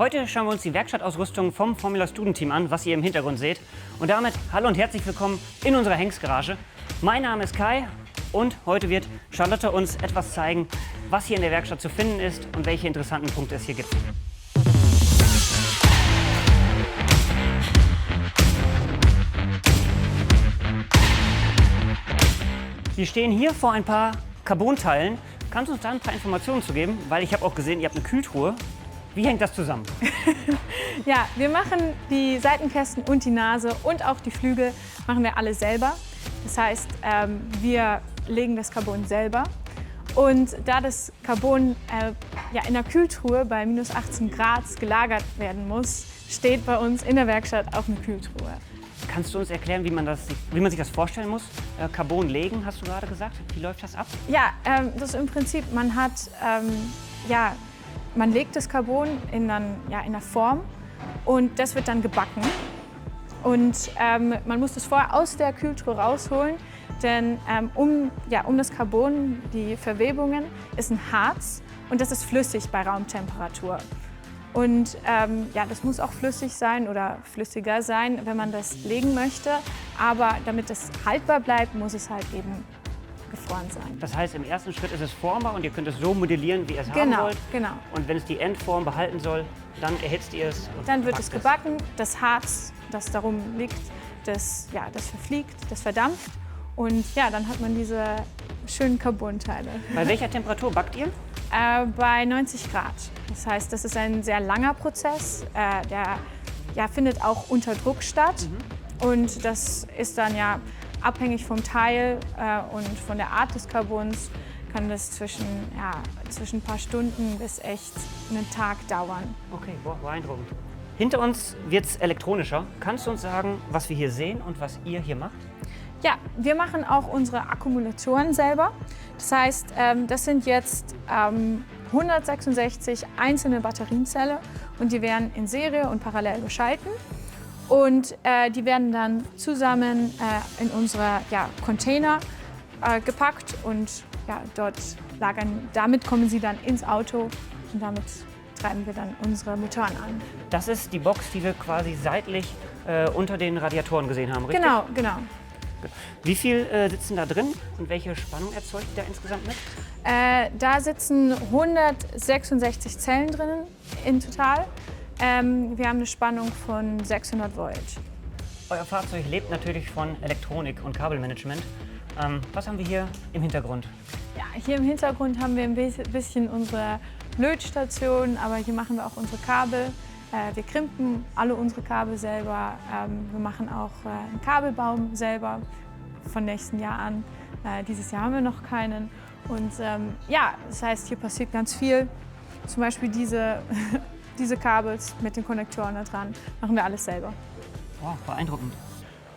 Heute schauen wir uns die Werkstattausrüstung vom Formula Student Team an, was ihr im Hintergrund seht. Und damit hallo und herzlich willkommen in unserer Hengstgarage. Mein Name ist Kai und heute wird Charlotte uns etwas zeigen, was hier in der Werkstatt zu finden ist und welche interessanten Punkte es hier gibt. Wir stehen hier vor ein paar Carbon-Teilen. Kannst du uns da ein paar Informationen zu geben? Weil ich habe auch gesehen, ihr habt eine Kühltruhe. Wie hängt das zusammen? Ja, wir machen die Seitenkästen und die Nase und auch die Flügel machen wir alle selber. Das heißt, wir legen das Carbon selber. Und da das Carbon in der Kühltruhe bei minus 18 Grad gelagert werden muss, steht bei uns in der Werkstatt auch eine Kühltruhe. Kannst du uns erklären, wie man sich das vorstellen muss? Carbon legen, hast du gerade gesagt. Wie läuft das ab? Ja, das ist im Prinzip, man legt das Carbon in der Form und das wird dann gebacken. Und man muss das vorher aus der Kühltruhe rausholen, denn um das Carbon, die Verwebungen, ist ein Harz und das ist flüssig bei Raumtemperatur. Und das muss auch flüssig sein oder flüssiger sein, wenn man das legen möchte. Aber damit es haltbar bleibt, muss es halt eben gefroren sein. Das heißt, im ersten Schritt ist es formbar und ihr könnt es so modellieren, wie ihr es haben wollt. Genau. Und wenn es die Endform behalten soll, dann erhitzt ihr es. Und dann wird es gebacken. Das Harz, das darum liegt, das verfliegt, das verdampft. Und ja, dann hat man diese schönen Carbonteile. Bei welcher Temperatur backt ihr? Bei 90 Grad. Das heißt, das ist ein sehr langer Prozess. Der findet auch unter Druck statt. Und das ist dann abhängig vom Teil und von der Art des Carbons kann das zwischen ein paar Stunden bis echt einen Tag dauern. Okay, beeindruckend. Hinter uns wird es elektronischer. Kannst du uns sagen, was wir hier sehen und was ihr hier macht? Ja, wir machen auch unsere Akkumulatoren selber. Das heißt, das sind jetzt 166 einzelne Batterienzellen und die werden in Serie und parallel geschalten. Und die werden dann zusammen in unsere Container gepackt und dort lagern. Damit kommen sie dann ins Auto und damit treiben wir dann unsere Motoren an. Das ist die Box, die wir quasi seitlich unter den Radiatoren gesehen haben, richtig? Genau. Wie viel sitzen da drin und welche Spannung erzeugt ihr da insgesamt mit? Da sitzen 166 Zellen drin in total. Wir haben eine Spannung von 600 Volt. Euer Fahrzeug lebt natürlich von Elektronik und Kabelmanagement. Was haben wir hier im Hintergrund? Ja, hier im Hintergrund haben wir ein bisschen unsere Lötstation, aber hier machen wir auch unsere Kabel. Wir krimpen alle unsere Kabel selber. Wir machen auch einen Kabelbaum selber von nächsten Jahr an. Dieses Jahr haben wir noch keinen. Und das heißt, hier passiert ganz viel. Zum Beispiel diese Kabels mit den Konnektoren da dran, machen wir alles selber. Oh, beeindruckend.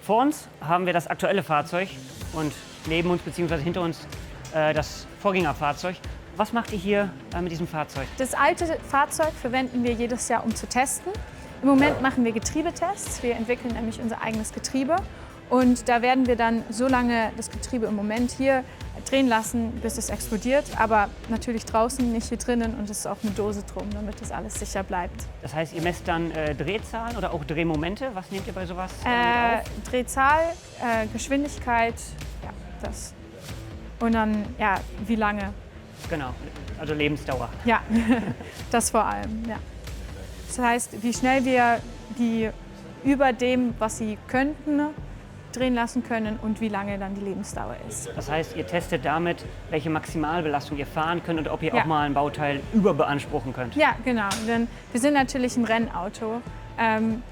Vor uns haben wir das aktuelle Fahrzeug und neben uns bzw. hinter uns das Vorgängerfahrzeug. Was macht ihr hier mit diesem Fahrzeug? Das alte Fahrzeug verwenden wir jedes Jahr, um zu testen. Im Moment machen wir Getriebetests. Wir entwickeln nämlich unser eigenes Getriebe. Und da werden wir dann so lange das Getriebe im Moment hier drehen lassen, bis es explodiert. Aber natürlich draußen, nicht hier drinnen. Und es ist auch eine Dose drum, damit das alles sicher bleibt. Das heißt, ihr messt dann Drehzahlen oder auch Drehmomente? Was nehmt ihr bei sowas mit auf? Drehzahl, Geschwindigkeit, das. Und dann, wie lange. Genau, also Lebensdauer. Ja, das vor allem, ja. Das heißt, wie schnell wir die über dem, was sie könnten, drehen lassen können und wie lange dann die Lebensdauer ist. Das heißt, ihr testet damit, welche Maximalbelastung ihr fahren könnt und ob ihr auch mal ein Bauteil überbeanspruchen könnt. Ja, genau, denn wir sind natürlich ein Rennauto.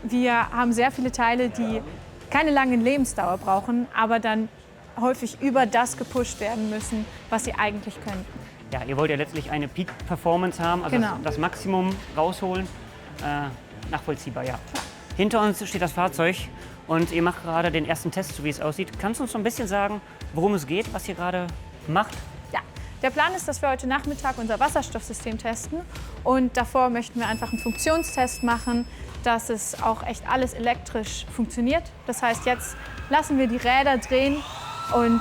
Wir haben sehr viele Teile, die keine lange Lebensdauer brauchen, aber dann häufig über das gepusht werden müssen, was sie eigentlich könnten. Ja, ihr wollt ja letztlich eine Peak-Performance haben, also genau. das Maximum rausholen. Nachvollziehbar, ja. Hinter uns steht das Fahrzeug und ihr macht gerade den ersten Test, so wie es aussieht. Kannst du uns so ein bisschen sagen, worum es geht, was ihr gerade macht? Ja, der Plan ist, dass wir heute Nachmittag unser Wasserstoffsystem testen. Und davor möchten wir einfach einen Funktionstest machen, dass es auch echt alles elektrisch funktioniert. Das heißt, jetzt lassen wir die Räder drehen. Und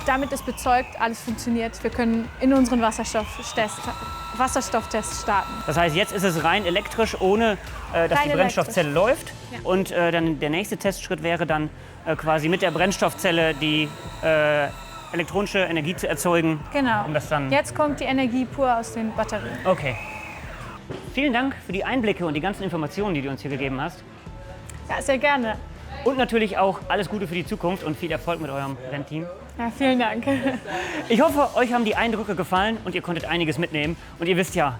damit es bezeugt, alles funktioniert, wir können in unseren Wasserstofftest Wasserstofftest starten. Das heißt, jetzt ist es rein elektrisch, ohne dass Rein die Brennstoffzelle läuft. Ja. Und dann der nächste Testschritt wäre dann quasi mit der Brennstoffzelle die elektronische Energie zu erzeugen. Genau. Um das dann Jetzt kommt die Energie pur aus den Batterien. Okay. Vielen Dank für die Einblicke und die ganzen Informationen, die du uns hier gegeben hast. Ja, sehr gerne. Und natürlich auch alles Gute für die Zukunft und viel Erfolg mit eurem Rennteam. Ja, vielen Dank. Ich hoffe, euch haben die Eindrücke gefallen und ihr konntet einiges mitnehmen. Und ihr wisst ja,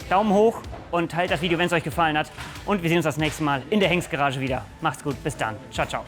Daumen hoch und teilt das Video, wenn es euch gefallen hat. Und wir sehen uns das nächste Mal in der Hengstgarage wieder. Macht's gut, bis dann. Ciao, ciao.